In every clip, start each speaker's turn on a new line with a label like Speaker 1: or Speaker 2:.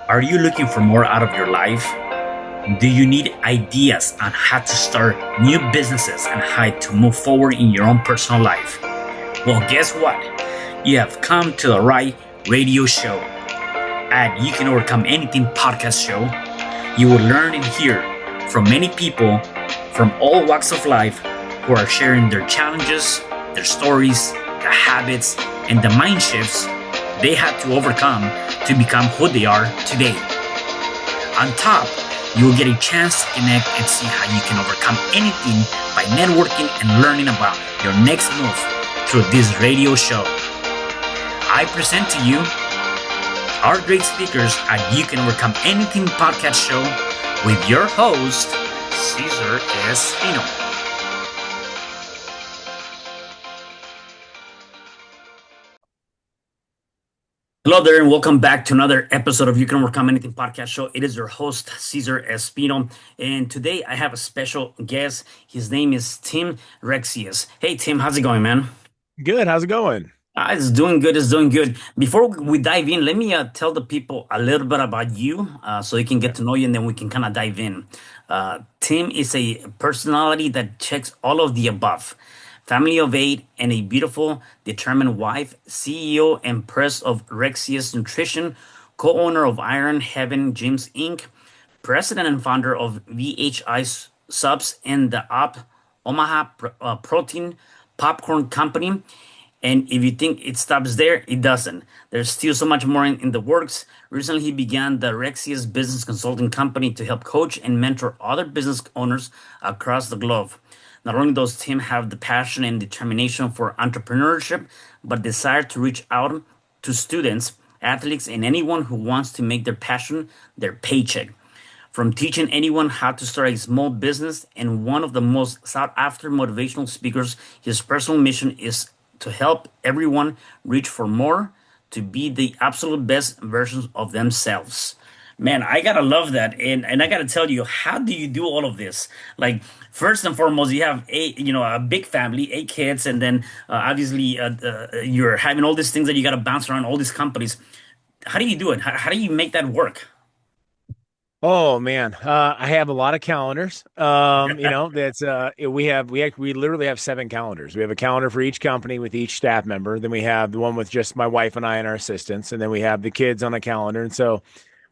Speaker 1: Are you looking for more out of your life? Do you need ideas on how to start new businesses and how to move forward in your own personal life? Well, guess what? You have come to the right radio show. At You Can Overcome Anything podcast show, you will learn and hear from many people from all walks of life who are sharing their challenges, their stories, the habits, and the mind shifts they had to overcome to become who they are today. On top, you will get a chance to connect and see how you can overcome anything by networking and learning about your next move through this radio show. I present to you our great speakers at You Can Overcome Anything podcast show with your host, Cesar Espino. Hello there, and welcome back to another episode of You Can Overcome Anything podcast show. It is your host, Cesar Espino, and today I have a special guest. His name is Tim Rexius. Hey, Tim, how's it going, man?
Speaker 2: Good. How's it going?
Speaker 1: It's doing good. It's doing good. Before we dive in, let me tell the people a little bit about you so they can get to know you and then we can kind of dive in. Tim is a personality that checks all of the above. Family of eight and a beautiful, determined wife, CEO and Pres of Rexius Nutrition, co-owner of Iron Heaven Gyms Inc., president and founder of VHI Supps and the Omaha Protein Popcorn Company. And if you think it stops there, it doesn't. There's still so much more in the works. Recently, he began the Rexius Business Consulting Company to help coach and mentor other business owners across the globe. Not only does Tim have the passion and determination for entrepreneurship, but desire to reach out to students, athletes, and anyone who wants to make their passion their paycheck. From teaching anyone how to start a small business and one of the most sought after motivational speakers, his personal mission is to help everyone reach for more, to be the absolute best versions of themselves. Man, I gotta love that, and I gotta tell you, how do you do all of this? Like, first and foremost, you have a big family, eight kids, and then obviously you're having all these things that you gotta bounce around, all these companies. How do you do it? How do you make that work?
Speaker 2: Oh man, I have a lot of calendars. That's we literally have 7 calendars. We have a calendar for each company with each staff member. Then we have the one with just my wife and I and our assistants, and then we have the kids on a calendar. And so,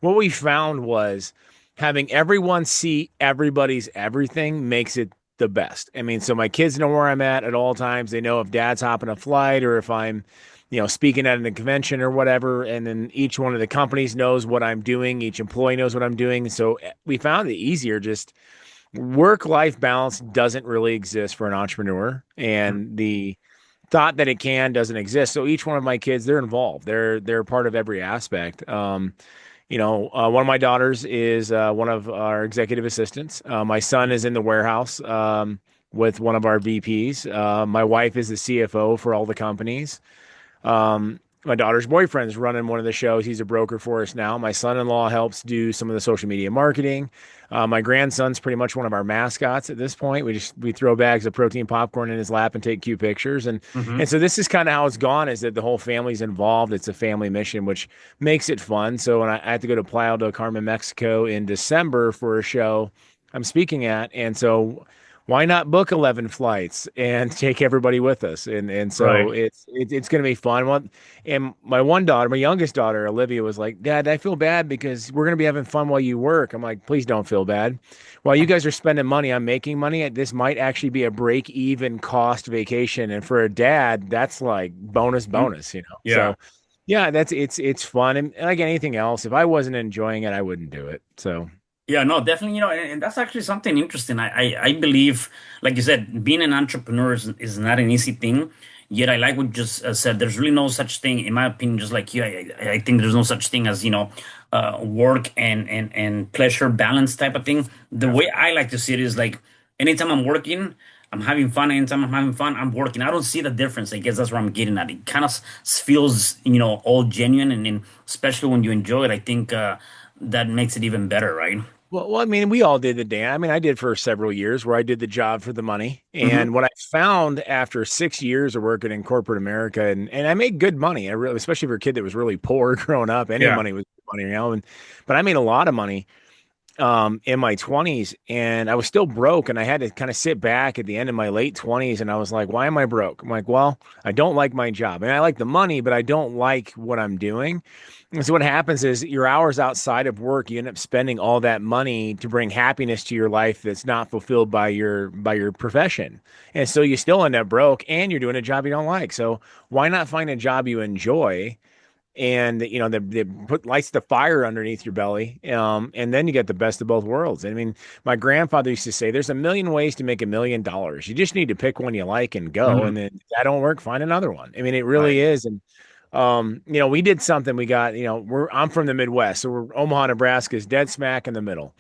Speaker 2: what we found was having everyone see everybody's everything makes it the best. I mean, so my kids know where I'm at all times. They know if dad's hopping a flight or if I'm speaking at an convention or whatever. And then each one of the companies knows what I'm doing. Each employee knows what I'm doing. So we found it easier. Just work-life balance doesn't really exist for an entrepreneur. And the thought that it can doesn't exist. So each one of my kids, they're involved. They're part of every aspect. One of my daughters is one of our executive assistants. My son is in the warehouse with one of our VPs. My wife is the CFO for all the companies. My daughter's boyfriend's running one of the shows. He's a broker for us now. My son-in-law helps do some of the social media marketing. My grandson's pretty much one of our mascots at this point. We throw bags of protein popcorn in his lap and take cute pictures. And
Speaker 1: Mhm.
Speaker 2: and so this is kind of how it's gone, is that the whole family's involved. It's a family mission, which makes it fun. So when I have to go to Playa del Carmen, Mexico in December for a show I'm speaking at, and so why not book 11 flights and take everybody with us? And so
Speaker 1: Right.
Speaker 2: it's going to be fun. And my youngest daughter, Olivia, was like, Dad, I feel bad because we're going to be having fun while you work. I'm like, please don't feel bad. While you guys are spending money, I'm making money. This might actually be a break even cost vacation. And for a dad, that's like
Speaker 1: Mm.
Speaker 2: bonus.
Speaker 1: Yeah.
Speaker 2: So yeah, it's fun. And like anything else, if I wasn't enjoying it, I wouldn't do it. So
Speaker 1: Yeah, no, definitely, and that's actually something interesting. I believe, like you said, being an entrepreneur is not an easy thing. Yet I like what you just said. There's really no such thing, in my opinion, just like you, I think there's no such thing as, work and pleasure balance type of thing. The
Speaker 2: yeah.
Speaker 1: way I like to see it is like anytime I'm working, I'm having fun. Anytime I'm having fun, I'm working. I don't see the difference. I guess that's where I'm getting at. It kind of feels, all genuine, and especially when you enjoy it, I think that makes it even better, right?
Speaker 2: Well, I mean, we all did the dance. I mean, I did for several years where I did the job for the money.
Speaker 1: Hmm.
Speaker 2: And what I found after 6 years of working in corporate America, and I made good money. I really, especially for a kid that was really poor growing up, any
Speaker 1: Yeah.
Speaker 2: money was good money, but I made a lot of money in my 20s, and I was still broke, and I had to kind of sit back at the end of my late 20s, and I was like, why am I broke? I'm like, well, I don't like my job. And I like the money, but I don't like what I'm doing. And so what happens is your hours outside of work, you end up spending all that money to bring happiness to your life that's not fulfilled by your profession. And so you still end up broke and you're doing a job you don't like. So why not find a job you enjoy and they put lights the fire underneath your belly, and then you get the best of both worlds. I mean, my grandfather used to say there's a million ways to make $1 million. You just need to pick one you like and go, and
Speaker 1: Mhm.
Speaker 2: then if that don't work, find another one. I mean, it
Speaker 1: Right.
Speaker 2: really is. And we did something. We got, I'm from the Midwest, so we're Omaha, Nebraska is dead smack in the middle.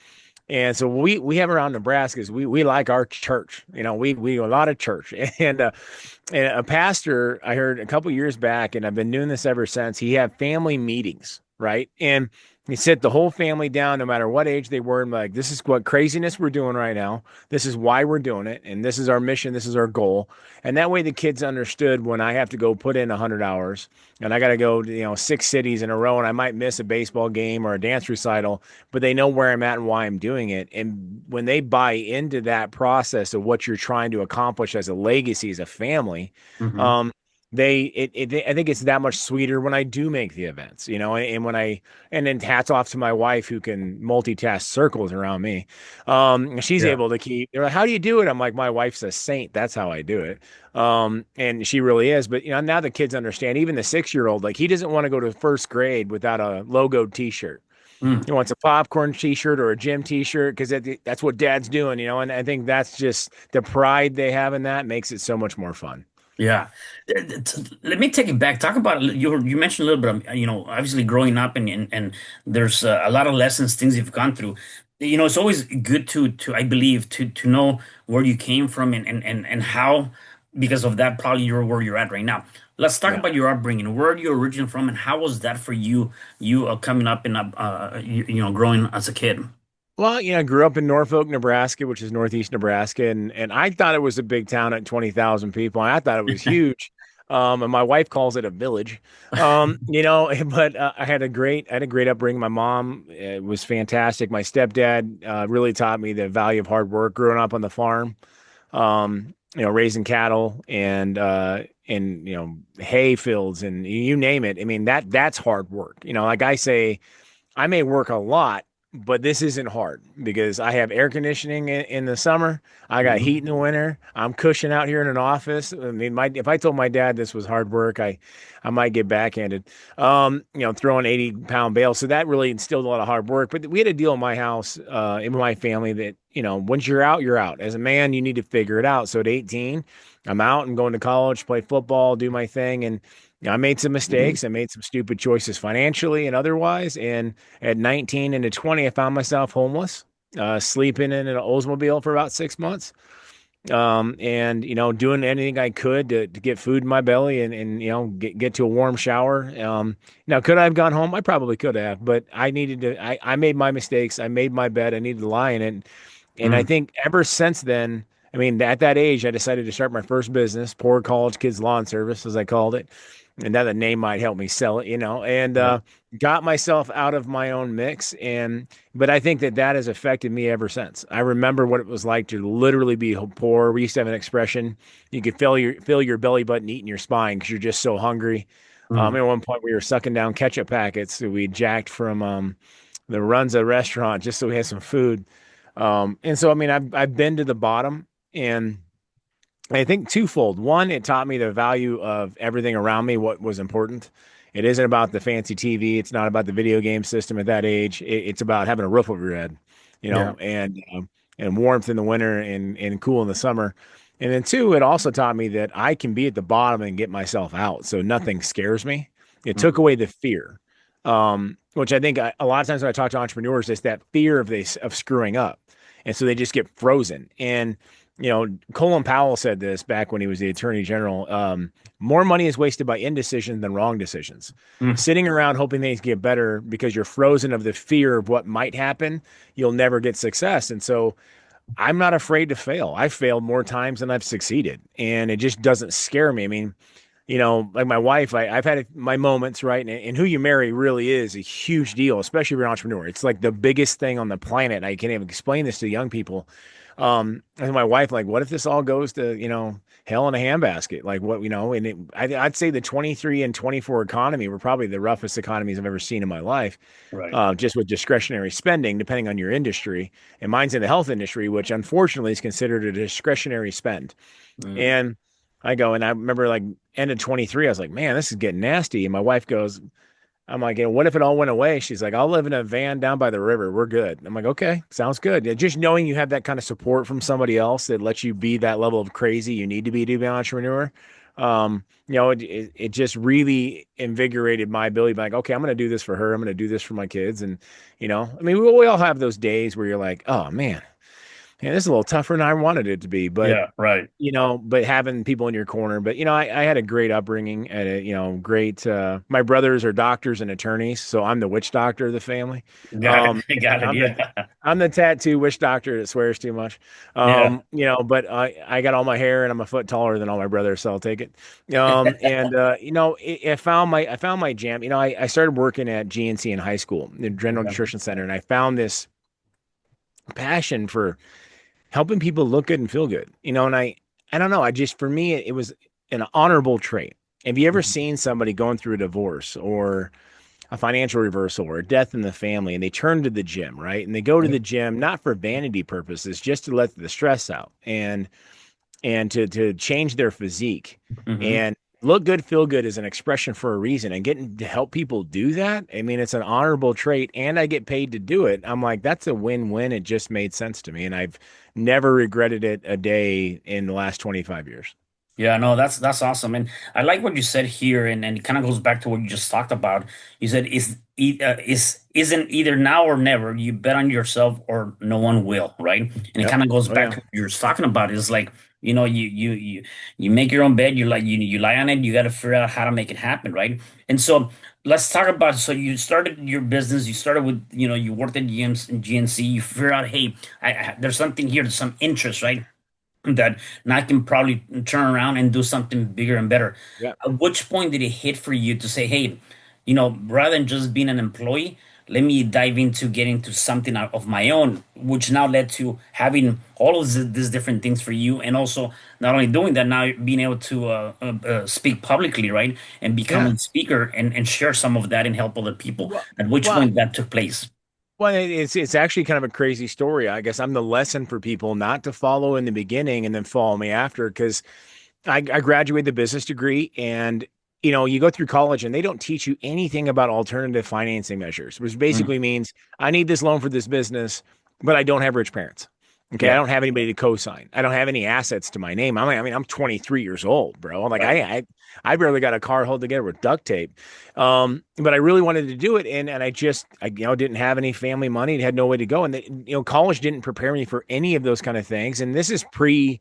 Speaker 2: And so we have around Nebraska is we like our church. We a lot of church. And a pastor I heard a couple years back, and I've been doing this ever since. He had family meetings, right? And he sit the whole family down, no matter what age they were, and like, this is what craziness we're doing right now. This is why we're doing it, and this is our mission. This is our goal. And that way, the kids understood when I have to go put in 100 hours, and I got to go to 6 cities in a row, and I might miss a baseball game or a dance recital, but they know where I'm at and why I'm doing it. And when they buy into that process of what you're trying to accomplish as a legacy, as a family,
Speaker 1: Hmm.
Speaker 2: um, I think it's that much sweeter when I do make the events, and when and then hats off to my wife who can multitask circles around me. She's
Speaker 1: Yeah.
Speaker 2: able to keep, they're like, how do you do it? I'm like, my wife's a saint. That's how I do it. And she really is. But, now the kids understand, even the 6-year-old, like he doesn't want to go to first grade without a logoed t-shirt.
Speaker 1: Mm.
Speaker 2: He wants a popcorn t-shirt or a gym t-shirt because that's what dad's doing, and I think that's just the pride they have in that makes it so much more fun.
Speaker 1: Yeah. Let me take it back. Talk about you mentioned a little bit of, obviously growing up and there's a lot of lessons, things you've gone through. It's always good to I believe to know where you came from and how because of that probably you're where you're at right now. Let's talk
Speaker 2: Yeah.
Speaker 1: about your upbringing. Where are you originally from and how was that for you coming up and up growing as a kid?
Speaker 2: Well, I grew up in Norfolk, Nebraska, which is northeast Nebraska, and I thought it was a big town at 20,000 people. And I thought it was huge. And my wife calls it a village. But I had a great upbringing. My mom was fantastic. My stepdad really taught me the value of hard work growing up on the farm. Raising cattle and hay fields and you name it. I mean, that's hard work. Like I say, I may work a lot, but this isn't hard because I have air conditioning in the summer. I got heat
Speaker 1: Mhm.
Speaker 2: in the winter. I'm cushioned out here in an office. I mean, if I told my dad this was hard work, I might get backhanded. Throwing 80-pound bales. So that really instilled a lot of hard work. But we had a deal in my house, in my family that, once you're out, you're out. As a man, you need to figure it out. So at 18, I'm out and going to college, play football, do my thing. And I made some
Speaker 1: Mhm.
Speaker 2: mistakes. I made some stupid choices financially and otherwise. And at 19 into 20, I found myself homeless, sleeping in an Oldsmobile for about 6 months. And doing anything I could to get food in my belly and get to a warm shower. Now could I have gone home? I probably could have, but I made my mistakes. I made my bed. I needed to lie in it. And I
Speaker 1: Mm.
Speaker 2: think ever since then, I mean, at that age, I decided to start my first business, Poor College Kids Lawn Service, as I called it. And now the name might help me sell it, and
Speaker 1: Yeah.
Speaker 2: got myself out of my own mix. But I think that has affected me ever since. I remember what it was like to literally be poor. We used to have an expression: you could fill your belly button eating your spine because you're just so hungry.
Speaker 1: Mm.
Speaker 2: At one point, we were sucking down ketchup packets that we jacked from the Runza restaurant just so we had some food. And so, I mean, I've been to the bottom, and I think twofold. One, it taught me the value of everything around me, what was important. It isn't about the fancy TV. It's not about the video game system at that age. It's about having a roof over your head,
Speaker 1: Yeah.
Speaker 2: and warmth in the winter and cool in the summer. And then two, it also taught me that I can be at the bottom and get myself out. So nothing scares me. It took
Speaker 1: Mm.
Speaker 2: away the fear, which I think a lot of times when I talk to entrepreneurs, it's that fear of screwing up. And so they just get frozen. And Colin Powell said this back when he was the attorney general. More money is wasted by indecision than wrong decisions.
Speaker 1: Mm.
Speaker 2: Sitting around hoping things get better because you're frozen of the fear of what might happen, you'll never get success. And so I'm not afraid to fail. I've failed more times than I've succeeded, and it just doesn't scare me. I mean, like my wife, I've had my moments, right? And who you marry really is a huge deal, especially if you're an entrepreneur. It's like the biggest thing on the planet. I can't even explain this to young people. And my wife, like, what if this all goes to, hell in a handbasket? Like what, and I'd say the 23 and 24 economy were probably the roughest economies I've ever seen in my life,
Speaker 1: Right.
Speaker 2: just with discretionary spending, depending on your industry. And mine's in the health industry, which unfortunately is considered a discretionary spend.
Speaker 1: Mm.
Speaker 2: And and I remember like end of 23, I was like, man, this is getting nasty. And my wife goes, I'm like, what if it all went away? She's like, I'll live in a van down by the river. We're good. I'm like, okay, sounds good. Yeah, just knowing you have that kind of support from somebody else that lets you be that level of crazy you need to be an entrepreneur. It just really invigorated my ability. Like, okay, I'm going to do this for her. I'm going to do this for my kids. And, I mean, we all have those days where you're like, oh man, this is a little tougher than I wanted it to be. But
Speaker 1: Yeah, right.
Speaker 2: but having people in your corner. But I had a great upbringing and great. My brothers are doctors and attorneys, so I'm the witch doctor of the family.
Speaker 1: Got it.
Speaker 2: Um,
Speaker 1: Got it.
Speaker 2: I'm the
Speaker 1: Yeah.
Speaker 2: I'm the tattoo witch doctor that swears too much.
Speaker 1: Yeah.
Speaker 2: But I got all my hair and I'm a foot taller than all my brothers, so I'll take it. I found my jam. I started working at GNC in high school, the General
Speaker 1: Okay.
Speaker 2: Nutrition Center, and I found this passion for helping people look good and feel good. And I don't know, I just for me it was an honorable trait. Have you ever
Speaker 1: Mhm.
Speaker 2: seen somebody going through a divorce or a financial reversal or a death in the family and they turn to the gym, right? And they go to the gym not for vanity purposes, just to let the stress out and to change their physique
Speaker 1: Mhm.
Speaker 2: and look good, feel good is an expression for a reason. And getting to help people do that, I mean, it's an honorable trait, and I get paid to do it. I'm like, that's a win-win. It just made sense to me, and I've never regretted it a day in the last 25 years.
Speaker 1: Yeah, no, that's awesome, and I like what you said here, and it kind of goes back to what you just talked about. You said isn't either now or never. You bet on yourself, or no one will, right? And it
Speaker 2: Yep.
Speaker 1: kind of goes
Speaker 2: Oh
Speaker 1: back
Speaker 2: yeah.
Speaker 1: to what you're talking about. Is like you make your own bed. You lie on it. You got to figure out how to make it happen, right? And so let's talk about. So you started your business. You started with you worked at GNC. You figure out, hey, there's something here. There's some interest, right? That now I can probably turn around and do something bigger and better.
Speaker 2: Yeah.
Speaker 1: At which point did it hit for you to say, hey, rather than just being an employee, let me dive into getting to something out of my own, which now led to having all of these different things for you, and also not only doing that, now being able to speak publicly, right, and becoming
Speaker 2: Yeah.
Speaker 1: a speaker and share some of that and help other people.
Speaker 2: Well,
Speaker 1: At which
Speaker 2: well,
Speaker 1: point that took place.
Speaker 2: it's actually kind of a crazy story. I guess I'm the lesson for people not to follow in the beginning and then follow me after because I graduated the business degree and you go through college and they don't teach you anything about alternative financing measures, which
Speaker 1: Mm,
Speaker 2: basically means I need this loan for this business, but I don't have rich parents. Okay, I
Speaker 1: yeah,
Speaker 2: don't have anybody to co-sign. I don't have any assets to my name. I'm 23 years old, bro. I'm like,
Speaker 1: right.
Speaker 2: I barely got a car held together with duct tape. But I really wanted to do it, and I didn't have any family money and had no way to go. And college didn't prepare me for any of those kind of things. And this is pre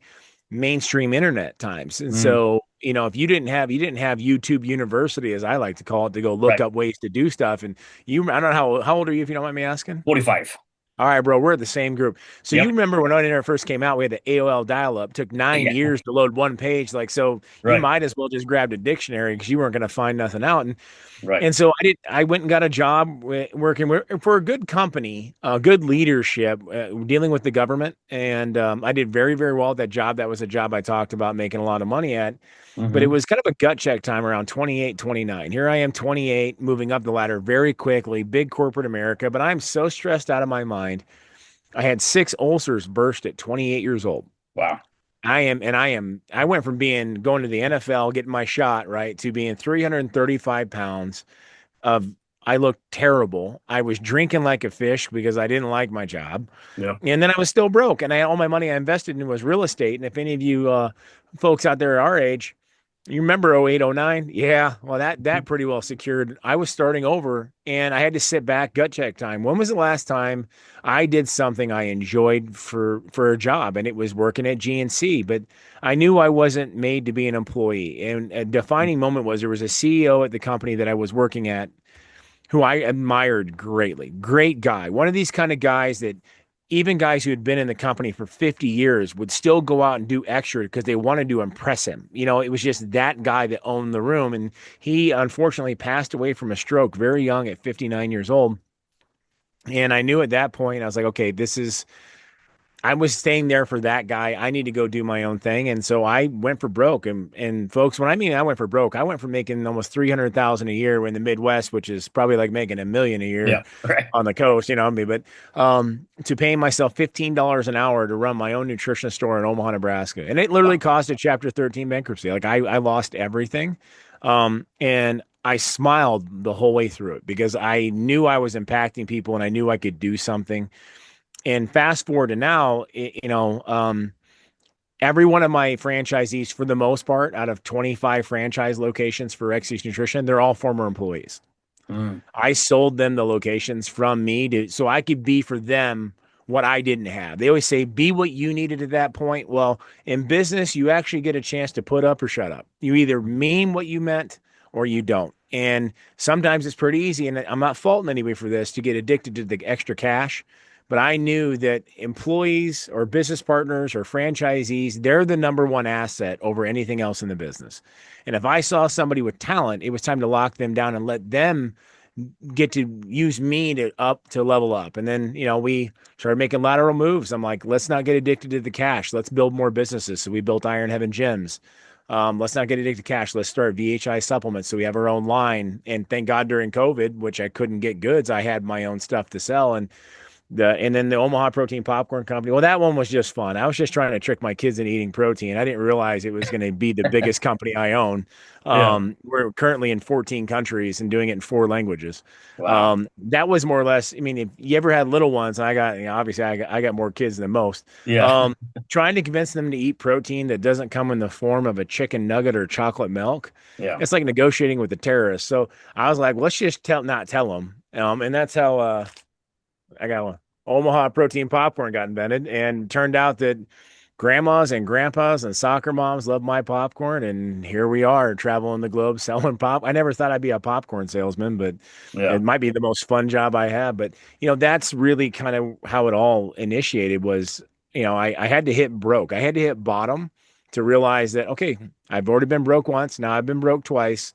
Speaker 2: mainstream internet times. And
Speaker 1: Mm,
Speaker 2: so, if you didn't have YouTube University, as I like to call it, to go look
Speaker 1: right.
Speaker 2: up ways to do stuff. And I don't know how old are you, if you don't mind me asking?
Speaker 1: 45.
Speaker 2: All right, bro, we're the same group. So you
Speaker 1: Yep.
Speaker 2: remember when internet first came out, we had the AOL dial-up. Took 9 years to load one page. Like, so you
Speaker 1: Right.
Speaker 2: might as well just grabbed a dictionary because you weren't going to find nothing out. And
Speaker 1: Right.
Speaker 2: and so I went and got a job working for a good company, good leadership, dealing with the government, and I did very, very well at that job. That was a job I talked about making a lot of money at, but it
Speaker 1: Hmm.
Speaker 2: was kind of a gut check time around 28, 29. Here I am, 28, moving up the ladder very quickly, big corporate America, but I'm so stressed out of my mind. I had 6 ulcers burst at 28 years old.
Speaker 1: Wow.
Speaker 2: I went from going to the NFL, getting my shot, right, to being 335 pounds of I looked terrible. I was drinking like a fish because I didn't like my job.
Speaker 1: Yeah.
Speaker 2: And then I was still broke. And all my money I invested in was real estate. And if any of you folks out there our age, you remember 08, 09? Yeah. Well, that pretty well secured. I was starting over and I had to sit back, gut check time. When was the last time I did something I enjoyed for a job? And it was working at GNC, but I knew I wasn't made to be an employee. And a defining moment was there was a CEO at the company that I was working at who I admired greatly. Great guy. One of these kind of guys that even guys who had been in the company for 50 years would still go out and do extra because they wanted to impress him. It was just that guy that owned the room. And he unfortunately passed away from a stroke very young at 59 years old. And I knew at that point, I was like, okay, I was staying there for that guy. I need to go do my own thing. And so I went for broke. And folks, when I mean I went for broke, I went from making almost 300,000 a year in the Midwest, which is probably like making a million a year
Speaker 1: Yeah. Right.
Speaker 2: on the coast, but to paying myself $15 an hour to run my own nutrition store in Omaha, Nebraska. And it literally
Speaker 1: Wow.
Speaker 2: caused a Chapter 13 bankruptcy. Like I lost everything. And I smiled the whole way through it because I knew I was impacting people and I knew I could do something. And fast forward to now, every one of my franchisees, for the most part, out of 25 franchise locations for Rexius Nutrition, they're all former employees.
Speaker 1: Mm.
Speaker 2: I sold them the locations from me so I could be for them what I didn't have. They always say, be what you needed at that point. Well, in business, you actually get a chance to put up or shut up. You either mean what you meant or you don't. And sometimes it's pretty easy, and I'm not faulting anybody for this, to get addicted to the extra cash. But I knew that employees or business partners or franchisees, they're the number one asset over anything else in the business. And if I saw somebody with talent, it was time to lock them down and let them get to use me to level up. And then, we started making lateral moves. I'm like, let's not get addicted to the cash. Let's build more businesses. So we built Iron Heaven Gyms. Let's not get addicted to cash. Let's start VHI supplements. So we have our own line. And thank God during COVID, which I couldn't get goods, I had my own stuff to sell. And then the Omaha Protein Popcorn Company. Well, that one was just fun. I was just trying to trick my kids into eating protein. I didn't realize it was going to be the biggest company I own.
Speaker 1: Yeah.
Speaker 2: We're currently in 14 countries and doing it in 4 languages.
Speaker 1: Wow.
Speaker 2: That was more or less. I mean, if you ever had little ones, and obviously I got more kids than most.
Speaker 1: Yeah.
Speaker 2: Um, Trying to convince them to eat protein that doesn't come in the form of a chicken nugget or chocolate milk,
Speaker 1: Yeah.
Speaker 2: it's like negotiating with the terrorists. So I was like, let's just not tell them. And that's how I got one. Omaha protein popcorn got invented, and turned out that grandmas and grandpas and soccer moms love my popcorn, and here we are traveling the globe selling pop. I never thought I'd be a popcorn salesman, but it
Speaker 1: Yeah.
Speaker 2: might be the most fun job I have. But that's really kind of how it all initiated. Was I had to hit broke. I had to hit bottom to realize that, okay, I've already been broke once. Now I've been broke twice.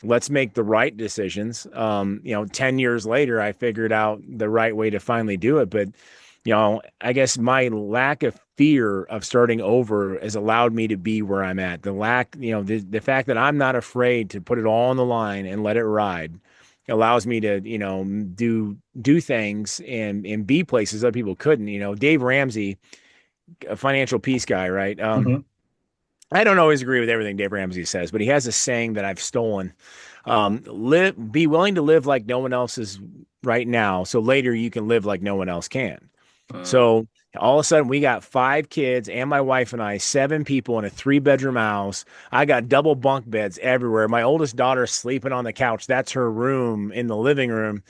Speaker 2: Let's make the right decisions. 10 years later, I figured out the right way to finally do it. But, I guess my lack of fear of starting over has allowed me to be where I'm at. The fact that I'm not afraid to put it all on the line and let it ride allows me to, do things and be places other people couldn't. Dave Ramsey, a financial peace guy, right?
Speaker 1: Hmm.
Speaker 2: I don't always agree with everything Dave Ramsey says, but he has a saying that I've stolen. Be willing to live like no one else is right now, so later you can live like no one else can.
Speaker 1: Mm.
Speaker 2: So all of a sudden, we got 5 kids and my wife and I, 7 people in a 3-bedroom house. I got double bunk beds everywhere. My oldest daughter's sleeping on the couch. That's her room in the living room.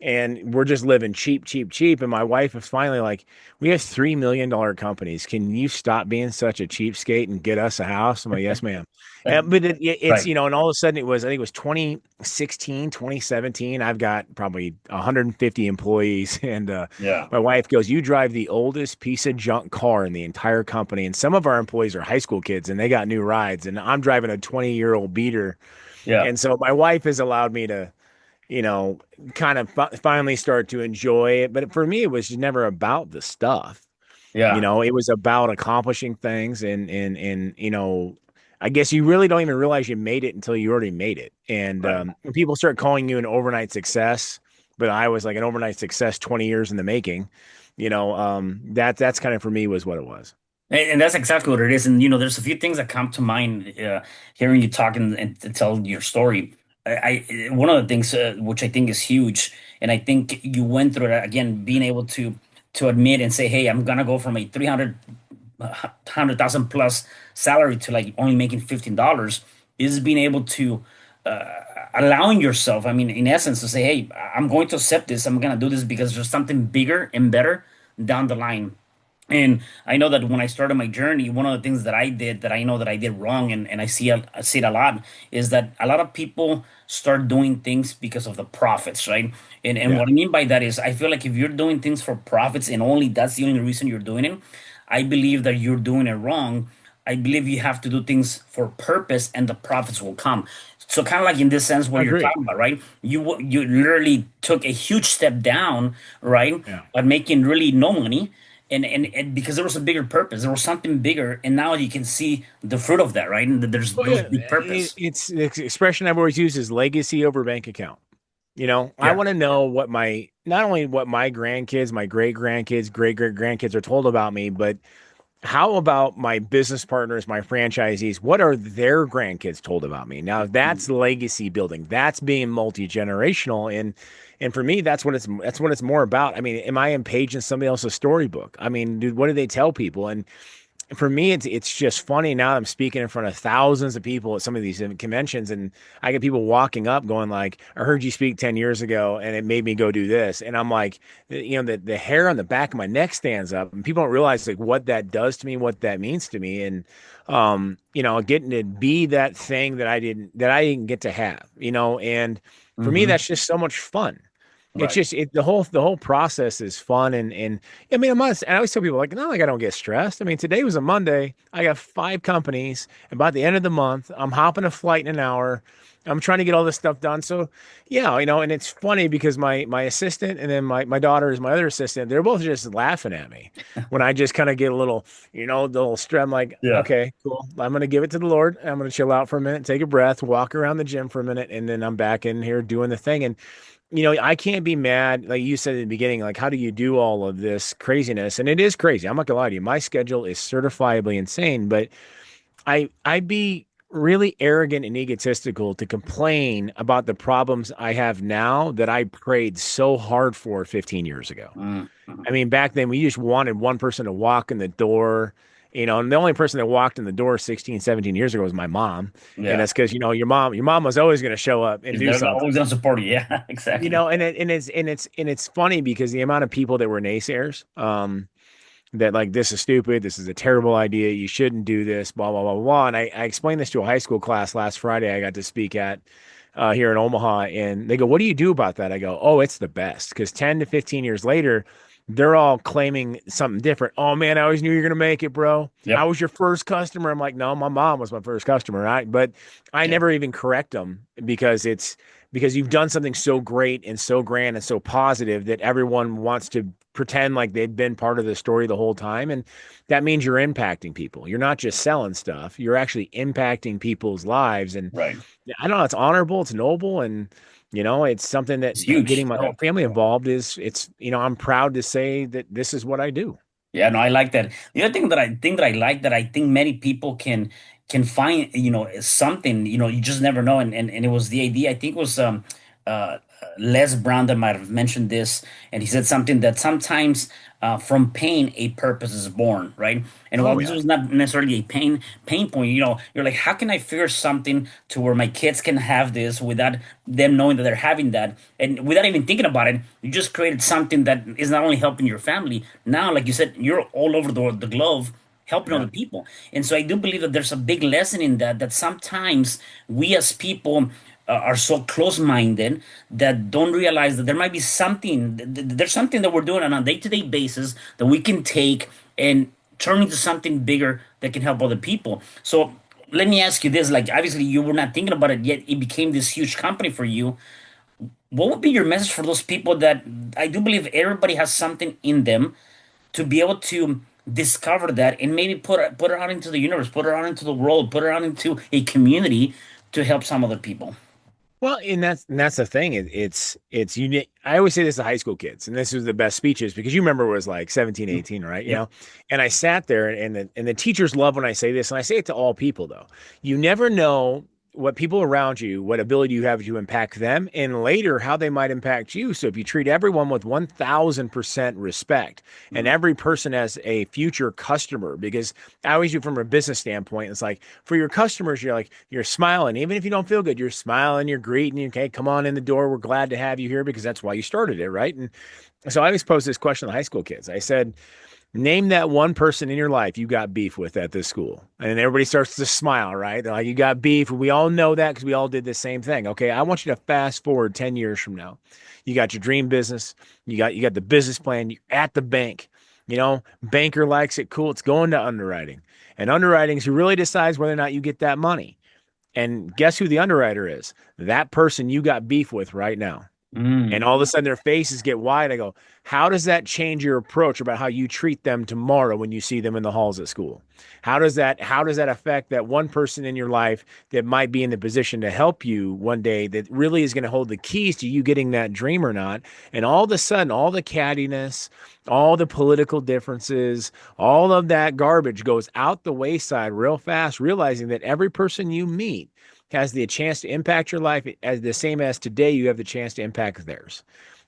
Speaker 2: And we're just living cheap, cheap, cheap. And my wife is finally like, we have $3 million companies. Can you stop being such a cheapskate and get us a house? I'm like, yes, ma'am. But it's,
Speaker 1: Right.
Speaker 2: and all of a sudden I think it was 2016, 2017. I've got probably 150 employees. And
Speaker 1: Yeah.
Speaker 2: my wife goes, you drive the oldest piece of junk car in the entire company. And some of our employees are high school kids and they got new rides. And I'm driving a 20-year-old beater.
Speaker 1: Yeah.
Speaker 2: And so my wife has allowed me to, you know, kind of finally start to enjoy it. But for me, it was never about the stuff.
Speaker 1: Yeah.
Speaker 2: It was about accomplishing things, and I guess you really don't even realize you made it until you already made it. And
Speaker 1: Right.
Speaker 2: when people start calling you an overnight success, but I was like an overnight success 20 years in the making. That's kind of for me was what it was.
Speaker 1: And that's exactly what it is. And there's a few things that come to mind hearing you talk and to tell your story. One of the things which I think is huge, and I think you went through that again, being able to admit and say, "Hey, I'm gonna go from a 100,000 plus salary to like only making $15," is being able to uh, allowing yourself. I mean, in essence, to say, "Hey, I'm going to accept this. I'm gonna do this because there's something bigger and better down the line." And I know that when I started my journey, one of the things that I did that I know that I did wrong, and I see it a lot, is that a lot of people start doing things because of the profits, right? And
Speaker 2: Yeah,
Speaker 1: what I mean by that is I feel like if you're doing things for profits and only that's the only reason you're doing it, I believe that you're doing it wrong. I believe you have to do things for purpose and the profits will come. So kind of like in this sense what
Speaker 2: I
Speaker 1: you're
Speaker 2: agree.
Speaker 1: talking about, right? You literally took a huge step down, right?
Speaker 2: Yeah.
Speaker 1: By making really no money and because there was a bigger purpose, there was something bigger, and now you can see the fruit of that, right? And that
Speaker 2: Well,
Speaker 1: there was
Speaker 2: yeah,
Speaker 1: big purpose.
Speaker 2: it's the expression I've always used is legacy over bank account. I
Speaker 1: Yeah.
Speaker 2: want to know what not only what my grandkids, my great grandkids, great great grandkids are told about me, but how about my business partners, my franchisees? What are their grandkids told about me? Now that's legacy building. That's being multi-generational. And for me, that's what it's more about. I mean, am I engaged in somebody else's storybook? I mean, dude, what do they tell people? And for me, it's just funny now. I'm speaking in front of thousands of people at some of these conventions, and I get people walking up going like, "I heard you speak 10 years ago, and it made me go do this." And I'm like, the hair on the back of my neck stands up, and people don't realize like what that does to me, what that means to me, and getting to be that thing that I didn't get to have, and for me,
Speaker 1: Hmm.
Speaker 2: that's just so much fun. It's
Speaker 1: Right.
Speaker 2: just the whole process is fun and I mean I always tell people like not like I don't get stressed. I mean today was a Monday. I got 5 companies. And by the end of the month, I'm hopping a flight in an hour. I'm trying to get all this stuff done. So yeah, and it's funny because my assistant and then my daughter is my other assistant. They're both just laughing at me when I just kind of get a little, the little stress. I'm like,
Speaker 1: Yeah.
Speaker 2: okay, cool. I'm gonna give it to the Lord. I'm gonna chill out for a minute, take a breath, walk around the gym for a minute, and then I'm back in here doing the thing. And I can't be mad. Like you said in the beginning, like, how do you do all of this craziness? And it is crazy. I'm not gonna lie to you. My schedule is certifiably insane, but I'd be really arrogant and egotistical to complain about the problems I have now that I prayed so hard for 15 years ago.
Speaker 1: Mm-hmm.
Speaker 2: I mean, back then we just wanted one person to walk in the door, and the only person that walked in the door 16, 17 years ago was my mom. And
Speaker 1: Yeah.
Speaker 2: that's because, your mom was always going to show up and do
Speaker 1: They're
Speaker 2: something.
Speaker 1: always gonna support you. Yeah. Exactly.
Speaker 2: And it's funny because the amount of people that were naysayers, that like this is stupid, this is a terrible idea, you shouldn't do this, blah blah blah blah. And I explained this to a high school class last Friday. I got to speak at here in Omaha, and they go, "What do you do about that?" I go, "Oh, it's the best," because 10 to 15 years later, they're all claiming something different. Oh man, I always knew you were gonna make it, bro. I
Speaker 1: Yep.
Speaker 2: was your first customer. I'm like, no, my mom was my first customer, right? But I
Speaker 1: Yep.
Speaker 2: never even correct them because you've done something so great and so grand and so positive that everyone wants to pretend like they've been part of the story the whole time. And that means you're impacting people. You're not just selling stuff, you're actually impacting people's lives. And
Speaker 1: Right.
Speaker 2: I don't know, it's honorable, it's noble, and it's something that
Speaker 1: It's huge.
Speaker 2: getting my whole
Speaker 1: No.
Speaker 2: family involved I'm proud to say that this is what I do.
Speaker 1: Yeah, no, I like that. The other thing that I like that I think many people can find, is something, you just never know. And it was the idea, I think it was uh Les Brown that might have mentioned this, and he said something that sometimes from pain a purpose is born, right? And while
Speaker 2: Oh
Speaker 1: this
Speaker 2: yeah.
Speaker 1: was not necessarily a pain point, you're like, how can I figure something to where my kids can have this without them knowing that they're having that, and without even thinking about it, you just created something that is not only helping your family. Now, like you said, you're all over the globe helping
Speaker 2: Yeah.
Speaker 1: other people. And so I do believe that there's a big lesson in that sometimes we as people are so close-minded that don't realize that there might be something, there's something that we're doing on a day-to-day basis that we can take and turn into something bigger that can help other people. So let me ask you this, like obviously you were not thinking about it yet, it became this huge company for you. What would be your message for those people that I do believe everybody has something in them to be able to discover that and maybe put it out into the universe, put it out into the world, put it out into a community to help some other people?
Speaker 2: Well, and that's the thing. It's unique. I always say this to high school kids, and this was the best speeches because you remember it was like 17, 18, right?
Speaker 1: Yep.
Speaker 2: And I sat there, and the teachers love when I say this, and I say it to all people though. You never know what people around you, what ability you have to impact them, and later how they might impact you. So if you treat everyone with 1,000% respect, and every person as a future customer, because I always do from a business standpoint, it's like for your customers, you're smiling, even if you don't feel good, you're smiling, you're greeting, okay, come on in the door. We're glad to have you here because that's why you started it, right? And so I always pose this question to high school kids. I said, Name that one person in your life you got beef with at this school. And everybody starts to smile, right? They're like, you got beef. We all know that because we all did the same thing. Okay. I want you to fast forward 10 years from now. You got your dream business. You got the business plan. You're at the bank. Banker likes it. Cool. It's going to underwriting. And underwriting is who really decides whether or not you get that money. And guess who the underwriter is? That person you got beef with right now. And
Speaker 1: Mm.
Speaker 2: all of a sudden their faces get wide. I go, how does that change your approach about how you treat them tomorrow when you see them in the halls at school? How does that affect that one person in your life that might be in the position to help you one day that really is going to hold the keys to you getting that dream or not? And all of a sudden, all the cattiness, all the political differences, all of that garbage goes out the wayside real fast, realizing that every person you meet has the chance to impact your life as the same as today you have the chance to impact theirs.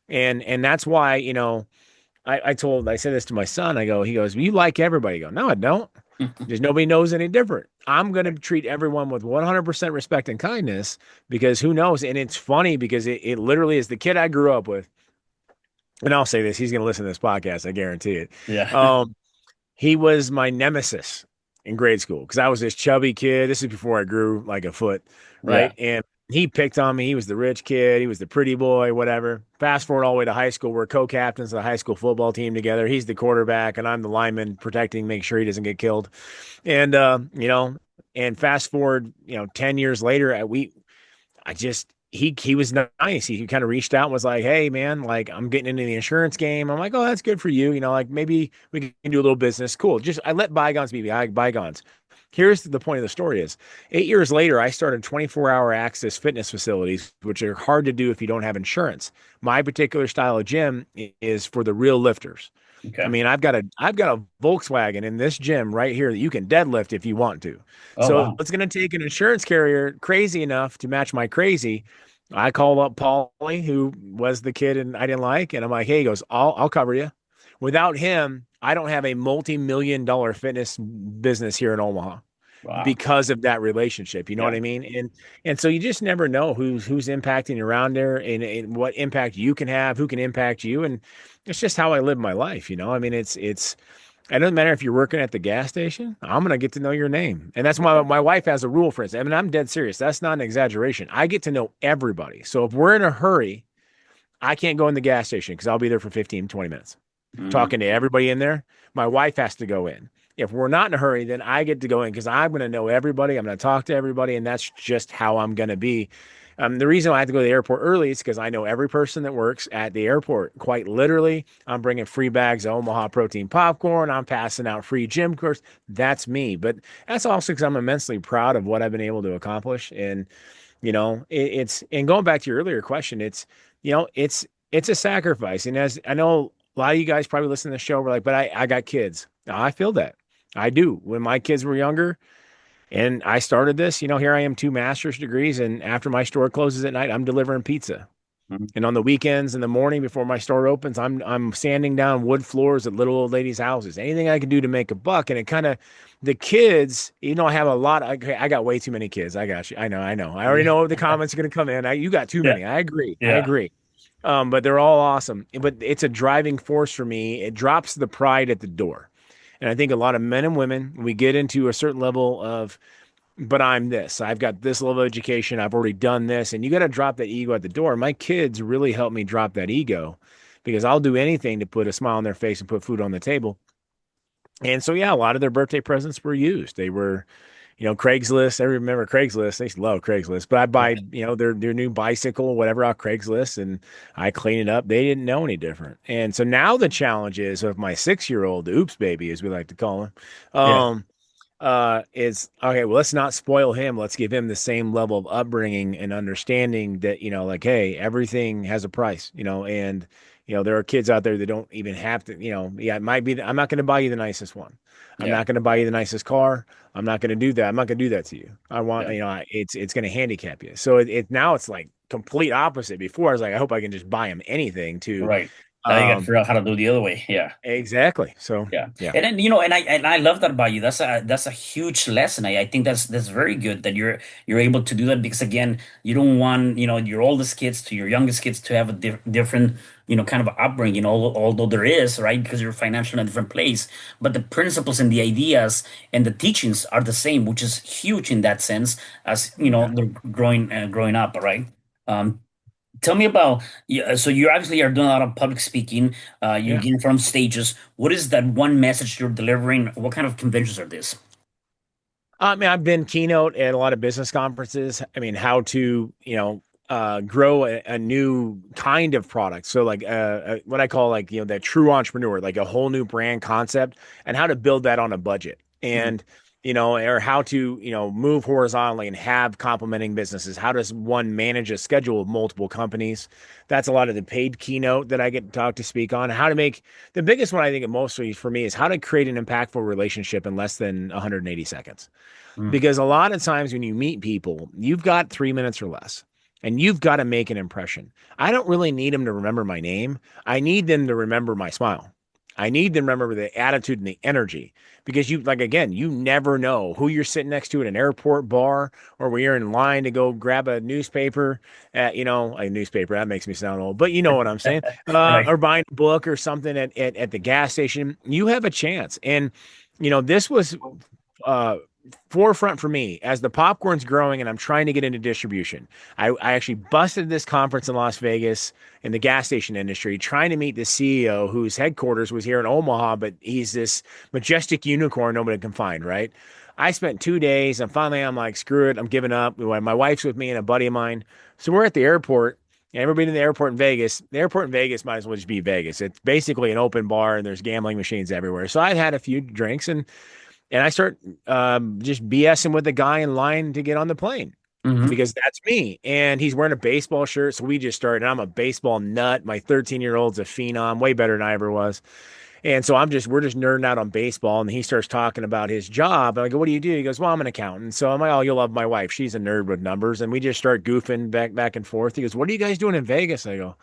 Speaker 2: And that's why, I said this to my son. He goes, well, you like everybody. I go, no, I don't. Because nobody knows any different. I'm going to treat everyone with 100% respect and kindness because who knows? And it's funny because it literally is the kid I grew up with. And I'll say this, he's going to listen to this podcast. I guarantee it.
Speaker 1: Yeah.
Speaker 2: Um, he was my nemesis in grade school because I was this chubby kid. This is before I grew like a foot,
Speaker 1: Yeah.
Speaker 2: right? And he picked on me. He was the rich kid. He was the pretty boy, whatever. Fast forward all the way to high school. We're co-captains of the high school football team together. He's the quarterback, and I'm the lineman protecting, make sure he doesn't get killed. And and fast forward, 10 years later, I just he was nice. He kind of reached out and was like, "Hey, man, like I'm getting into the insurance game." I'm like, "Oh, that's good for you. Like maybe we can do a little business. Cool." Just I let bygones be bygones. Here's the point of the story is 8 years later, I started 24-hour access fitness facilities, which are hard to do if you don't have insurance. My particular style of gym is for the real lifters. I
Speaker 1: Okay.
Speaker 2: mean, I've got a Volkswagen in this gym right here that you can deadlift if you want to.
Speaker 1: Oh,
Speaker 2: So
Speaker 1: wow.
Speaker 2: it's going to take an insurance carrier crazy enough to match my crazy. I call up Paulie, who was the kid and I didn't like, and I'm like, hey, he goes, I'll cover you. Without him, I don't have a multi-million-dollar fitness business here in Omaha
Speaker 1: Wow.
Speaker 2: because of that relationship. You know what
Speaker 1: Yeah.
Speaker 2: I mean? And so you just never know who's impacting you around there and what impact you can have, who can impact you. And it's just how I live my life, I mean, it doesn't matter if you're working at the gas station, I'm gonna get to know your name. And that's why my wife has a rule for us. I mean, I'm dead serious. That's not an exaggeration. I get to know everybody. So if we're in a hurry, I can't go in the gas station because I'll be there for 15, 20 minutes
Speaker 1: Mm.
Speaker 2: talking to everybody in there. My wife has to go in. If we're not in a hurry, then I get to go in because I'm going to know everybody. I'm going to talk to everybody, and that's just how I'm going to be. The reason I have to go to the airport early is because I know every person that works at the airport. Quite literally, I'm bringing free bags of Omaha protein popcorn. I'm passing out free gym course. That's me. But that's also because I'm immensely proud of what I've been able to accomplish. And it's and going back to your earlier question, it's a sacrifice. And as I know, a lot of you guys probably listen to the show, we're like, but I got kids. I feel that. I do. When my kids were younger and I started this, here I am, 2 master's degrees, and after my store closes at night, I'm delivering pizza.
Speaker 1: Mm.
Speaker 2: And on the weekends in the morning before my store opens, I'm sanding down wood floors at little old ladies' houses. Anything I can do to make a buck. And it kind of the kids, I have a lot. I got way too many kids. I got you. I know. I know. I already
Speaker 1: Yeah.
Speaker 2: know the comments are going to come in. You got too
Speaker 1: Yeah.
Speaker 2: many. I agree. I
Speaker 1: Yeah.
Speaker 2: agree. But they're all awesome. But it's a driving force for me. It drops the pride at the door. And I think a lot of men and women, we get into a certain level of, but I'm this. I've got this level of education. I've already done this. And you got to drop that ego at the door. My kids really helped me drop that ego because I'll do anything to put a smile on their face and put food on the table. And so, yeah, a lot of their birthday presents were used. They were, Craigslist. I remember Craigslist. They used to love Craigslist, but I buy,
Speaker 1: Yeah.
Speaker 2: their new bicycle or whatever off Craigslist and I clean it up. They didn't know any different. And so now the challenge is of my 6-year-old, the oops baby, as we like to call him.
Speaker 1: Yeah.
Speaker 2: Is okay, well, let's not spoil him. Let's give him the same level of upbringing and understanding that, like, hey, everything has a price, and there are kids out there that don't even have to, yeah, it might be, I'm not going to buy you the nicest one. I'm
Speaker 1: Yeah.
Speaker 2: not going to buy you the nicest car. I'm not going to do that. I'm not going to do that to you. I want,
Speaker 1: Yeah.
Speaker 2: it's going to handicap you. So now it's like complete opposite. Before I was like, I hope I can just buy him anything to,
Speaker 1: Right. Now you got to
Speaker 2: Um,
Speaker 1: figure out how to do the other way. Yeah.
Speaker 2: exactly. So
Speaker 1: Yeah,
Speaker 2: yeah,
Speaker 1: and then and I love that about you. That's a huge lesson. I think that's very good that you're able to do that because again, you don't want your oldest kids to your youngest kids to have a different kind of upbringing. Although there is right because you're financially in a different place, but the principles and the ideas and the teachings are the same, which is huge in that sense as
Speaker 2: yeah,
Speaker 1: they're growing up. Right. Um, Tell me about, yeah, so you obviously are doing a lot of public speaking. You're
Speaker 2: yeah.
Speaker 1: getting from stages. What is that one message you're delivering? What kind of conventions are this?
Speaker 2: I mean, I've been keynote at a lot of business conferences. I mean, how to, grow a new kind of product. So like what I call like, that true entrepreneur, like a whole new brand concept and how to build that on a budget.
Speaker 1: Mhm.
Speaker 2: And, or how to, move horizontally and have complementing businesses. How does one manage a schedule of multiple companies? That's a lot of the paid keynote that I get to talk to speak on. How to make the biggest one I think mostly for me is how to create an impactful relationship in less than 180 seconds.
Speaker 1: Mm.
Speaker 2: Because a lot of times when you meet people, you've got 3 minutes or less and you've got to make an impression. I don't really need them to remember my name. I need them to remember my smile. I need them to remember the attitude and the energy because like, again, you never know who you're sitting next to at an airport bar or where you're in line to go grab a newspaper a newspaper. That makes me sound old, but you know what I'm saying?
Speaker 1: Right.
Speaker 2: Or buying a book or something at the gas station. You have a chance. And, this was, uh, forefront for me as the popcorn's growing and I'm trying to get into distribution. I actually busted this conference in Las Vegas in the gas station industry, trying to meet the CEO whose headquarters was here in Omaha, but he's this majestic unicorn nobody can find, right? I spent 2 days and finally I'm like, screw it, I'm giving up. My wife's with me and a buddy of mine. So we're at the airport. And everybody in the airport in Vegas, the airport in Vegas might as well just be Vegas. It's basically an open bar and there's gambling machines everywhere. So I had a few drinks and I start just BSing with the guy in line to get on the plane
Speaker 1: Hmm.
Speaker 2: because that's me. And he's wearing a baseball shirt. So we just started. And I'm a baseball nut. My 13-year-old's a phenom, way better than I ever was. And so we're just nerding out on baseball. And he starts talking about his job. And I go, what do you do? He goes, well, I'm an accountant. So I'm like, oh, you'll love my wife. She's a nerd with numbers. And we just start goofing back and forth. He goes, what are you guys doing in Vegas? I go,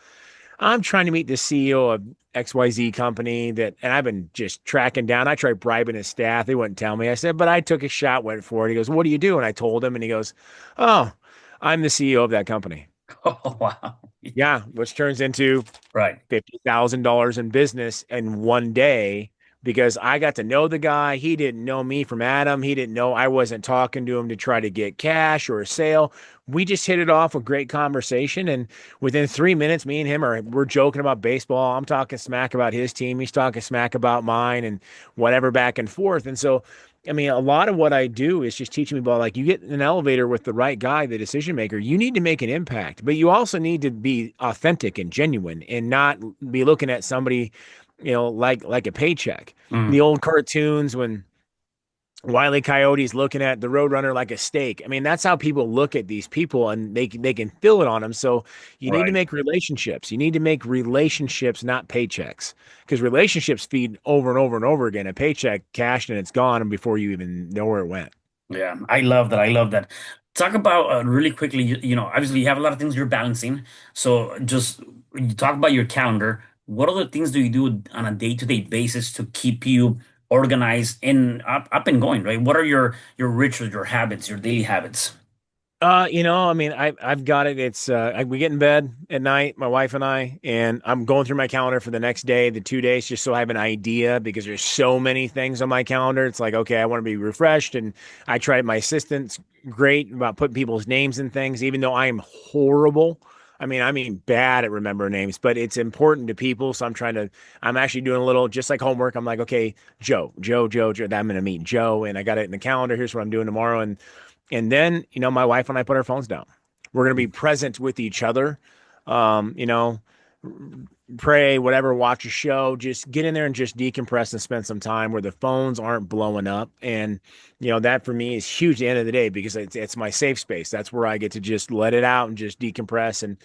Speaker 2: I'm trying to meet the CEO of XYZ company and I've been just tracking down. I tried bribing his staff. They wouldn't tell me. I said, but I took a shot, went for it. He goes, what do you do? And I told him, and he goes, oh, I'm the CEO of that company.
Speaker 1: Oh, wow.
Speaker 2: Yeah, which turns into
Speaker 1: Right.
Speaker 2: $50,000 in business in one day because I got to know the guy. He didn't know me from Adam. He didn't know I wasn't talking to him to try to get cash or a sale. We just hit it off with great conversation. And within 3 minutes, me and him we're joking about baseball. I'm talking smack about his team. He's talking smack about mine and whatever back and forth. And so I mean, a lot of what I do is just teaching people like you get in an elevator with the right guy, the decision maker, you need to make an impact, but you also need to be authentic and genuine and not be looking at somebody, like a paycheck. The
Speaker 1: Mm.
Speaker 2: old cartoons when Wile E. Coyote's looking at the Roadrunner like a steak. I mean, that's how people look at these people and they can feel it on them. So you need to
Speaker 1: Right.
Speaker 2: make relationships. You need to make relationships, not paychecks, because relationships feed over and over and over again. A paycheck cashed and it's gone and before you even know where it went.
Speaker 1: Yeah, I love that. I love that. Talk about really quickly, obviously you have a lot of things you're balancing. So just you talk about your calendar. What other things do you do on a day-to-day basis to keep you organized and up and going, right? What are your rituals, your habits, your daily habits?
Speaker 2: I mean, I've got it. It's we get in bed at night, my wife and I'm going through my calendar for the next day, the 2 days, just so I have an idea because there's so many things on my calendar. It's like, okay, I want to be refreshed, and I try. My assistant's great about putting people's names and things, even though I am horrible. I mean, bad at remembering names, but it's important to people. So I'm actually doing a little, just like homework. I'm like, okay, Joe, I'm going to meet Joe and I got it in the calendar. Here's what I'm doing tomorrow. And then, my wife and I put our phones down. We're going to be present with each other. Um, you know, Pray, whatever, watch a show, just get in there and just decompress and spend some time where the phones aren't blowing up. And, that for me is huge at the end of the day because it's my safe space. That's where I get to just let it out and just decompress. And,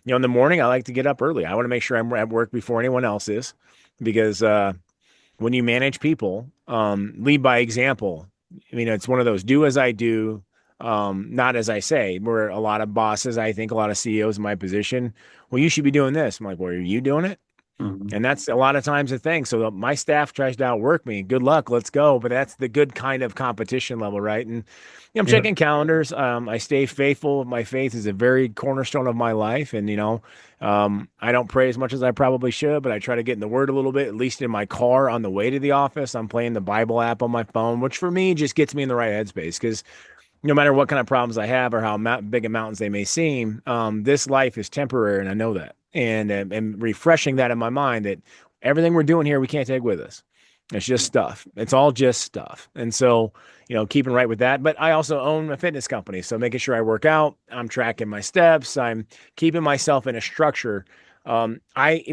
Speaker 2: in the morning, I like to get up early. I want to make sure I'm at work before anyone else is because, when you manage people, lead by example. I mean, it's one of those do as I do, not as I say. Where a lot of bosses, I think a lot of CEOs in my position, well, you should be doing this. I'm like, well, are you doing it?
Speaker 1: Mhm.
Speaker 2: And that's a lot of times the thing. So my staff tries to outwork me. Good luck, let's go. But that's the good kind of competition level, right? And I'm
Speaker 1: Yeah.
Speaker 2: checking calendars. I stay faithful. My faith is a very cornerstone of my life. And, I don't pray as much as I probably should, but I try to get in the word a little bit, at least in my car on the way to the office. I'm playing the Bible app on my phone, which for me just gets me in the right headspace because no matter what kind of problems I have or how big of mountains they may seem, this life is temporary, and I know that. And refreshing that in my mind that everything we're doing here, we can't take with us. It's just stuff. It's all just stuff. And so, keeping right with that. But I also own a fitness company. So making sure I work out, I'm tracking my steps, I'm keeping myself in a structure. And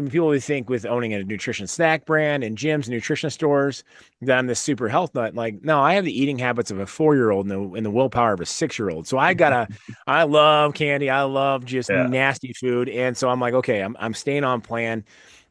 Speaker 2: people would think with owning a nutrition snack brand and gyms and nutrition stores that I'm this super health nut. Like, no, I have the eating habits of a 4-year-old and the willpower of a 6-year-old. So I love candy. I love just
Speaker 1: Yeah.
Speaker 2: nasty food. And so I'm like, okay, I'm staying on plan,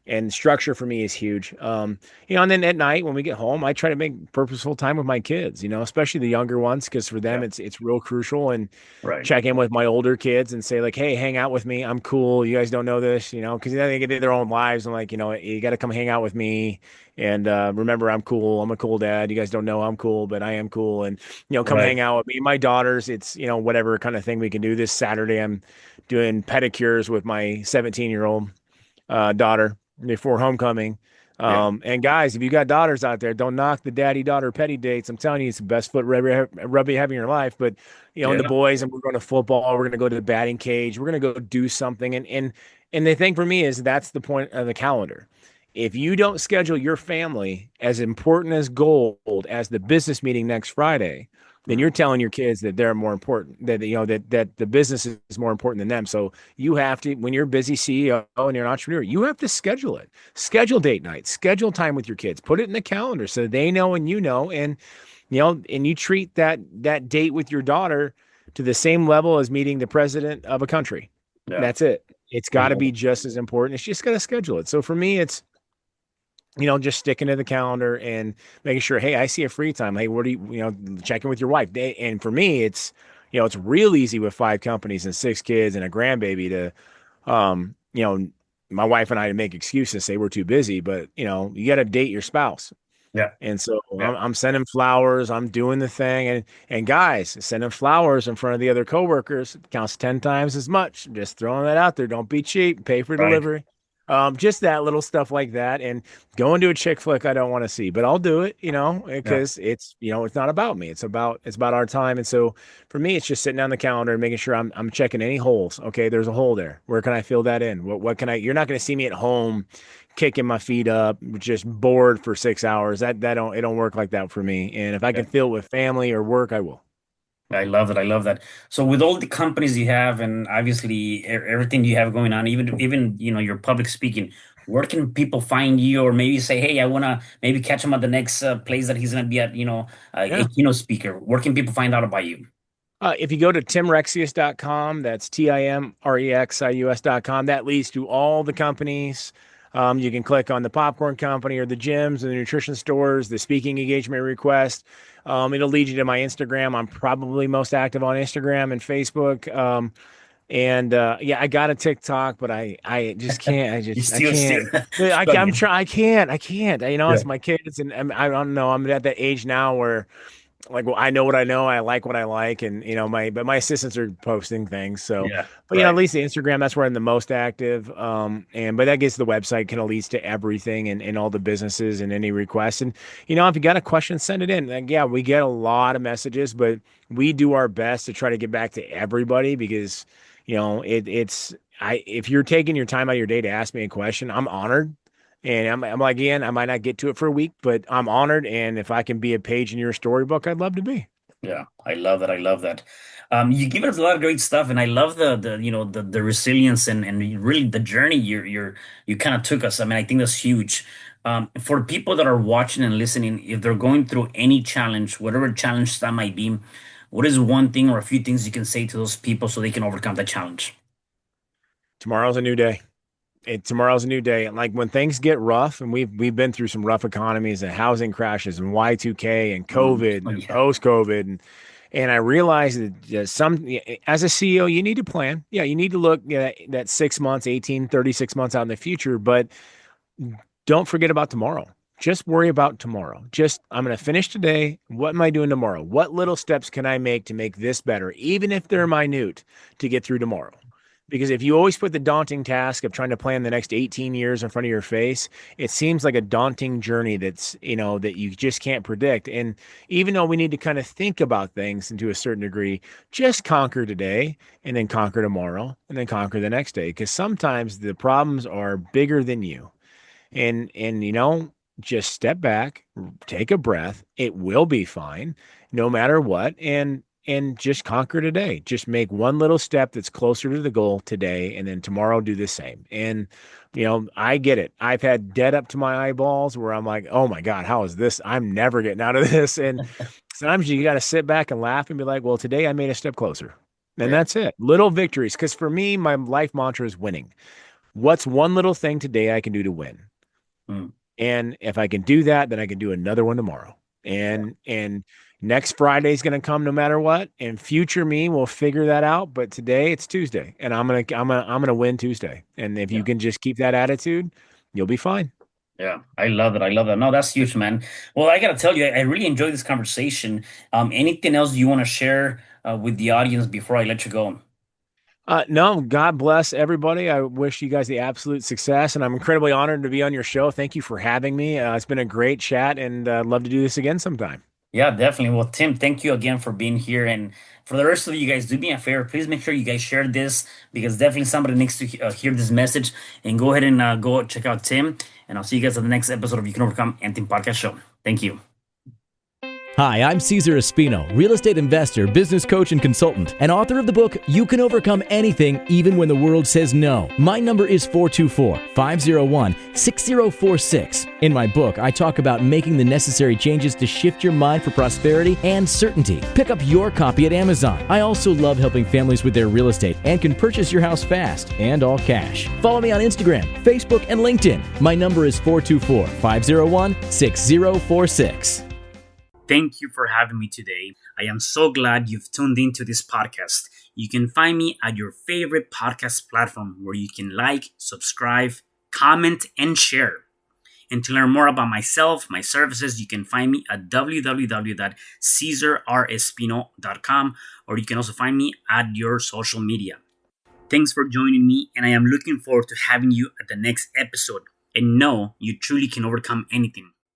Speaker 2: and structure for me is huge. And then at night when we get home, I try to make purposeful time with my kids, especially the younger ones, because for them
Speaker 1: Yeah.
Speaker 2: it's real crucial. And
Speaker 1: Right.
Speaker 2: check in with my older kids and say like, hey, hang out with me. I'm cool. You guys don't know this, because they get their own lives. I'm like, you got to come hang out with me. And remember, I'm cool. I'm a cool dad. You guys don't know I'm cool, but I am cool. And, come
Speaker 1: Right.
Speaker 2: hang out with me. My daughters, it's, whatever kind of thing we can do. This Saturday, I'm doing pedicures with my 17-year-old daughter before homecoming.
Speaker 1: Yeah.
Speaker 2: And guys, if you got daughters out there, don't knock the daddy-daughter petty dates. I'm telling you, it's the best foot rub you have in your life. But and the
Speaker 1: Yeah.
Speaker 2: boys, and we're going to football, we're going to go to the batting cage, we're going to go do something. And the thing for me is that's the point of the calendar. If you don't schedule your family as important as gold as the business meeting next Friday, then you're
Speaker 1: Mhm.
Speaker 2: telling your kids that they're more important, that that the business is more important than them. So you have to, when you're a busy CEO and you're an entrepreneur, you have to schedule it. Schedule date nights, schedule time with your kids, put it in the calendar so they know and and you treat that date with your daughter to the same level as meeting the president of a country.
Speaker 1: Yeah.
Speaker 2: That's it. It's
Speaker 1: I
Speaker 2: got to
Speaker 1: love
Speaker 2: be
Speaker 1: it.
Speaker 2: just as important. It's just got to schedule it. So for me, it's just sticking to the calendar and making sure, hey, I see a free time. Hey, what do checking with your wife. And for me, it's real easy with 5 companies and 6 kids and a grandbaby to, my wife and I to make excuses, say we're too busy, but you got to date your spouse.
Speaker 1: Yeah.
Speaker 2: And so
Speaker 1: Yeah.
Speaker 2: I'm sending flowers, I'm doing the thing, and guys, sending flowers in front of the other coworkers counts 10 times as much. Just throwing that out there. Don't be cheap. Pay for
Speaker 1: Right.
Speaker 2: delivery. Just that little stuff like that, and going to a chick flick I don't want to see, but I'll do it,
Speaker 1: Yeah.
Speaker 2: because it's not about me. It's about our time. And so for me, it's just sitting down the calendar and making sure I'm checking any holes. Okay, there's a hole there. Where can I fill that in? What can I? You're not going to see me at home kicking my feet up, just bored for 6 hours. That don't it don't work like that for me. And if I
Speaker 1: Yeah.
Speaker 2: can fill it with family or work, I will.
Speaker 1: I love that. I love that. So with all the companies you have and obviously everything you have going on, even your public speaking, where can people find you or maybe say, hey, I want to maybe catch him at the next place that he's going to be at, a
Speaker 2: Yeah.
Speaker 1: keynote speaker. Where can people find out about you?
Speaker 2: If you go to timrexius.com, that's TIMREXIUS.com, that leads to all the companies. You can click on the popcorn company or the gyms or the nutrition stores, the speaking engagement request. It'll lead you to my Instagram. I'm probably most active on Instagram and Facebook. And yeah, I got a TikTok, but I just can't.
Speaker 1: You
Speaker 2: I
Speaker 1: still
Speaker 2: can't. I'm
Speaker 1: struggling.
Speaker 2: trying. I can't. I can't.
Speaker 1: Yeah.
Speaker 2: It's my kids, and I don't know. I'm at that age now where like, well, I know what I know, I like what I like, and my assistants are posting things. So,
Speaker 1: Yeah.
Speaker 2: but at
Speaker 1: Right.
Speaker 2: least the Instagram, that's where I'm the most active. And but that gets the website kind of leads to everything and all the businesses and any requests. And if you got a question, send it in. Like, yeah, we get a lot of messages, but we do our best to try to get back to everybody because it's if you're taking your time out of your day to ask me a question, I'm honored. And I'm like, again, I might not get to it for a week, but I'm honored. And if I can be a page in your storybook, I'd love to be.
Speaker 1: Yeah, I love that. I love that. You give us a lot of great stuff, and I love the resilience and really the journey you kind of took us. I mean, I think that's huge. For people that are watching and listening, if they're going through any challenge, whatever challenge that might be, what is one thing or a few things you can say to those people so they can overcome that challenge?
Speaker 2: Tomorrow's a new day. Tomorrow's a new day. And like when things get rough, and we've been through some rough economies and housing crashes and Y2K and
Speaker 1: Mm.
Speaker 2: COVID
Speaker 1: Oh,
Speaker 2: and
Speaker 1: yeah,
Speaker 2: post-COVID, and I realized that as a CEO, you need to plan. Yeah, you need to look at that 6 months, 18, 36 months out in the future, but don't forget about tomorrow. Just worry about tomorrow. Just, I'm going to finish today. What am I doing tomorrow? What little steps can I make to make this better, even if they're minute, to get through tomorrow? Because if you always put the daunting task of trying to plan the next 18 years in front of your face, it seems like a daunting journey that's, that you just can't predict. And even though we need to kind of think about things and to a certain degree, just conquer today and then conquer tomorrow and then conquer the next day. Because sometimes the problems are bigger than you. And just step back, take a breath. It will be fine no matter what. And just conquer today. Just make one little step that's closer to the goal today, and then tomorrow do the same. And I get it. I've had debt up to my eyeballs where I'm like, oh my God, how is this? I'm never getting out of this. And sometimes you got to sit back and laugh and be like, well, today I made a step closer. And
Speaker 1: Yeah.
Speaker 2: that's it. Little victories. Because for me, my life mantra is winning. What's one little thing today I can do to win?
Speaker 1: Mm.
Speaker 2: And if I can do that, then I can do another one tomorrow. And next Friday is going to come no matter what. And future me will figure that out. But today it's Tuesday, and I'm gonna win Tuesday. And if you
Speaker 1: Yeah.
Speaker 2: can just keep that attitude, you'll be fine.
Speaker 1: Yeah, I love it. I love that. No, that's huge, man. Well, I gotta tell you, I really enjoyed this conversation. Anything else you want to share with the audience before I let you go?
Speaker 2: No, God bless everybody. I wish you guys the absolute success, and I'm incredibly honored to be on your show. Thank you for having me. It's been a great chat, and I'd love to do this again sometime.
Speaker 1: Yeah, definitely. Well, Tim, thank you again for being here. And for the rest of you guys, do me a favor. Please make sure you guys share this because definitely somebody needs to hear this message. And go ahead and go check out Tim. And I'll see you guys on the next episode of You Can Overcome Anything Podcast Show. Thank you.
Speaker 3: Hi, I'm Cesar Espino, real estate investor, business coach, and consultant, and author of the book, You Can Overcome Anything, Even When the World Says No. My number is 424-501-6046. In my book, I talk about making the necessary changes to shift your mind for prosperity and certainty. Pick up your copy at Amazon. I also love helping families with their real estate and can purchase your house fast and all cash. Follow me on Instagram, Facebook, and LinkedIn. My number is 424-501-6046.
Speaker 1: Thank you for having me today. I am so glad you've tuned into this podcast. You can find me at your favorite podcast platform where you can like, subscribe, comment, and share. And to learn more about myself, my services, you can find me at www.cesarrespino.com, or you can also find me at your social media. Thanks for joining me, and I am looking forward to having you at the next episode. And know you truly can overcome anything.